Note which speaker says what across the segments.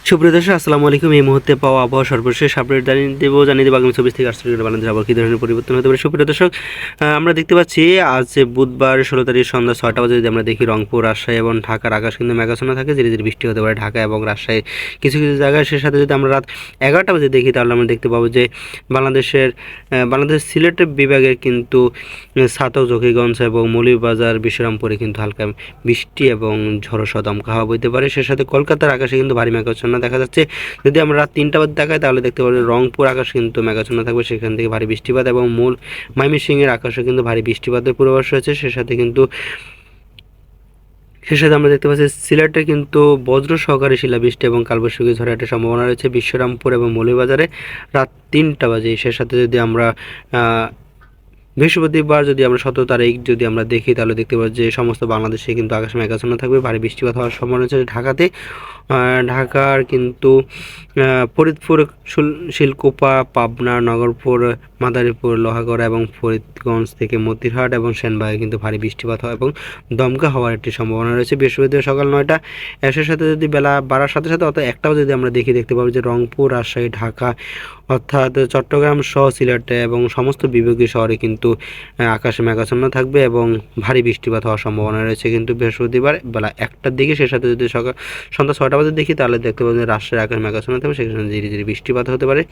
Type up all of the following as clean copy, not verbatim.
Speaker 1: সুপ্রিয় দর্শক, আসসালামু আলাইকুম। এই মুহূর্তে পাওয়া আবহাওয়া সর্বশেষ আপডেট জানিয়ে দেবো আগামী 24 থেকে 28 বাংলাদেশ আবহাওয়া কী ধরনের পরিবর্তন হতে পারে। সুপ্রিয় দর্শক, আমরা দেখতে পাচ্ছি আজ বুধবার 16 তারিখ সন্ধ্যা 6টা বাজে যদি আমরা দেখি রংপুর, রাজশাহী এবং ঢাকার আকাশ কিন্তু মেঘাচ্ছন্ন থাকে, ধীরে ধীরে বৃষ্টি হতে পারে ঢাকা এবং রাজশাহী কিছু কিছু জায়গায়। সে সাথে যদি আমরা রাত 11টা বাজে দেখি তাহলে আমরা দেখতে পাবো যে বাংলাদেশ সিলেট বিভাগের কিন্তু ছাতক, জকিগঞ্জ এবং মৌলভীবাজার, বিশ্বরামপুরে কিন্তু হালকা বৃষ্টি এবং ঝড়ো সহ দমকা হাওয়া বইতে পারে। সে সাথে কলকাতার আকাশে কিন্তু ভারী মেঘাচ্ছন্ন দেখা যাচ্ছে। যদি আমরা রাত 3টা বাজে দেখাই তাহলে দেখতে পাবো রংপুর আকাশ কিন্তু মেঘাচ্ছন্ন থাকবে, সেখান থেকে ভারী বৃষ্টিপাত এবং মূল ময়মনসিংহের আকাশে কিন্তু ভারী বৃষ্টিপাতের পূর্বাভাস রয়েছে। সে সাথে আমরা দেখতে পাচ্ছি সিলেটে কিন্তু বজ্র সহকারে শিলাবৃষ্টি এবং কালবৈশাখী ঝড়ের একটা সম্ভাবনা রয়েছে বিশ্বরামপুর এবং মৌলভীবাজারে রাত 3টা বাজে। সে সাথে যদি আমরা বৃহস্পতিবার যদি আমরা 17 তারিখ যদি আমরা দেখি তাহলে দেখতে পাচ্ছি যে সমস্ত বাংলাদেশে কিন্তু আকাশ মেঘাচ্ছন্ন থাকবে, ভারী বৃষ্টিপাত হওয়ার সম্ভাবনা আছে ঢাকাতে। ঢাকার কিন্তু ফরিদপুর, শিলকুপা, পাবনা, নগরপুর, মাদারীপুর, লোহাগড়া এবং ফরিদগঞ্জ থেকে মতিরহাট এবং সেনবাগে কিন্তু ভারী বৃষ্টিপাত হয় এবং দমকা হওয়ার একটি সম্ভাবনা রয়েছে বৃহস্পতিবার সকাল 9টা। এর সাথে যদি বেলা বাড়ার সাথে সাথে অর্থাৎ 1টা যদি আমরা দেখতে পাবো যে রংপুর, রাজশাহী, ঢাকা অর্থাৎ চট্টগ্রাম সহ সিলেট এবং সমস্ত বিভাগীয় শহরে কিন্তু আকাশে মেঘাচ্ছন্ন থাকবে এবং ভারী বৃষ্টিপাত হওয়ার সম্ভাবনা রয়েছে কিন্তু বৃহস্পতিবার বেলা 1টার দিকে। সে সাথে যদি সন্ধ্যা 6টা বাজে দেখি তাহলে দেখতে পাবো যে রাজশাহীর আকাশ মেঘাচ্ছন্ন থাকবে, সেখানে ধীরে ধীরে বৃষ্টিপাত হতে পারে।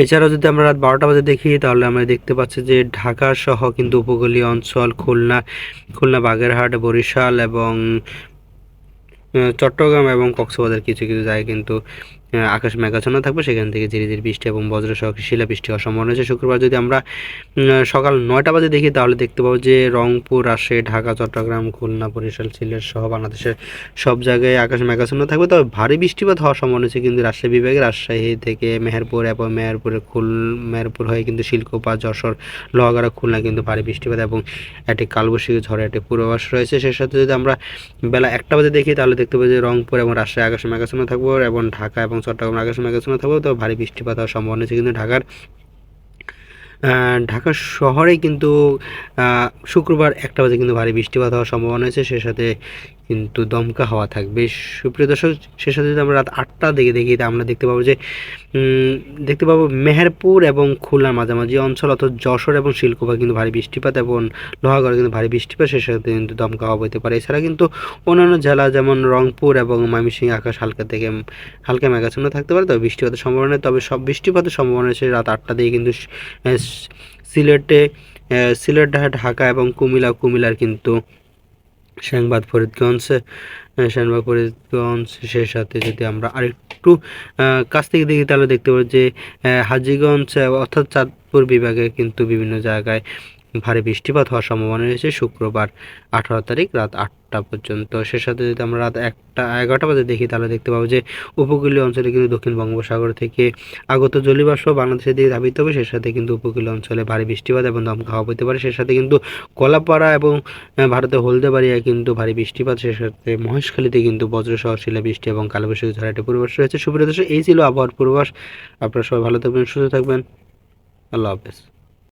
Speaker 1: এছাড়াও যদি আমরা রাত 12টা বাজে দেখি তাহলে আমরা দেখতে পাচ্ছি যে ঢাকা সহ কিন্তু উপকূলীয় অঞ্চল, খুলনা, বাগেরহাট, বরিশাল এবং চট্টগ্রাম এবং কক্সবাজার কিছু কিছু জায়গায় কিন্তু আকাশ মেঘাচ্ছন্ন থাকবে, সেখান থেকে ধীরে ধীরে বৃষ্টি এবং বজ্র সহ শিলাবৃষ্টি হওয়ার সম্ভাবনা রয়েছে। শুক্রবার যদি আমরা সকাল 9টা বাজে দেখি তাহলে দেখতে পাবো যে রংপুর, রাজশাহী, ঢাকা, চট্টগ্রাম, খুলনা, বরিশাল, সিলেট সহ বাংলাদেশের সব জায়গায় আকাশ মেঘাচ্ছন্ন থাকবে, তবে ভারী বৃষ্টিপাত হওয়ার সম্ভাবনা রয়েছে কিন্তু রাজশাহী বিভাগে, রাজশাহী থেকে মেহেরপুর এবং মেহেরপুর হয়ে কিন্তু শিলকুপা, যশোর, লোহাগড়া, খুলনা কিন্তু ভারী বৃষ্টিপাত এবং একটি কালবৈশাখী ঝড়ের একটি পূর্বাভাস রয়েছে। সে সাথে যদি আমরা বেলা 1টা বাজে দেখি তাহলে দেখতে পাবো যে রংপুর এবং রাজশাহী আকাশে মেঘাচ্ছন্ন থাকবে এবং ঢাকা এবং চট্টগ্রাম আকাশে মেঘাচ্ছন্ন থাকবে, তো ভারী বৃষ্টিপাত হওয়ার সম্ভাবনা আছে কিন্তু ঢাকা শহরে কিন্তু শুক্রবার 1টা বাজে কিন্তু ভারী বৃষ্টিপাত হওয়ার সম্ভাবনা আছে, সে সাথে কিন্তু দমকা হাওয়া থাকবে। সুপ্রিয় দর্শক, সে সাথে যদি আমরা রাত 8টা দিকে দেখি তা আমরা দেখতে পাবো মেহেরপুর এবং খুলনার মাঝামাঝি অঞ্চল অর্থাৎ যশোর এবং শিলকুপা কিন্তু ভারী বৃষ্টিপাত এবং লোহাগড়া কিন্তু ভারী বৃষ্টিপাত, সে সাথে কিন্তু দমকা হাওয়া বইতে পারে। এছাড়া কিন্তু অন্যান্য জেলা যেমন রংপুর এবং ময়মনসিংহ আকাশ হালকা মেঘাচ্ছন্ন থাকতে পারে, তবে বৃষ্টিপাতের সম্ভাবনা নেই। তবে সব বৃষ্টিপাতের সম্ভাবনা আছে রাত 8টা দিয়ে কিন্তু সিলেট, ঢাকা এবং কুমিল্লার কিন্তু সেনবাগ, ফরিদগঞ্জ, সেই সাথে যদি আমরা আরেকটু কাছ থেকে দেখি তাহলে দেখতে পাবো যে হাজীগঞ্জ অর্থাৎ চাঁদপুর বিভাগে কিন্তু বিভিন্ন জায়গায় ভারী বৃষ্টিপাত হওয়ার সম্ভাবনা রয়েছে শুক্রবার 18 তারিখ রাত 8টা পর্যন্ত। সে সাথে যদি আমরা রাত 11টা বাজে দেখি তাহলে দেখতে পাবো যে উপকূলীয় অঞ্চলে কিন্তু দক্ষিণ বঙ্গোপসাগর থেকে আগত জলীয়বাষ্প বাংলাদেশের দিকে ধাবিত হবে, সে সাথে কিন্তু উপকূলীয় অঞ্চলে ভারী বৃষ্টিপাত এবং দমকা হাওয়া বইতে পারে। সে সাথে কিন্তু কলাপাড়া এবং ভারতের হলদেবাড়িয়ায় কিন্তু ভারী বৃষ্টিপাত, সে সাথে মহেশখালীতে কিন্তু বজ্রসহ শিলাবৃষ্টি এবং কালবৈশাখী ঝড়ের একটা পূর্বাভাস রয়েছে। সুপ্রিয় দর্শক, এই ছিল আবহাওয়ার পূর্বাভাস। আপনারা সবাই ভালো থাকবেন, সুস্থ থাকবেন। আল্লাহ হাফেজ।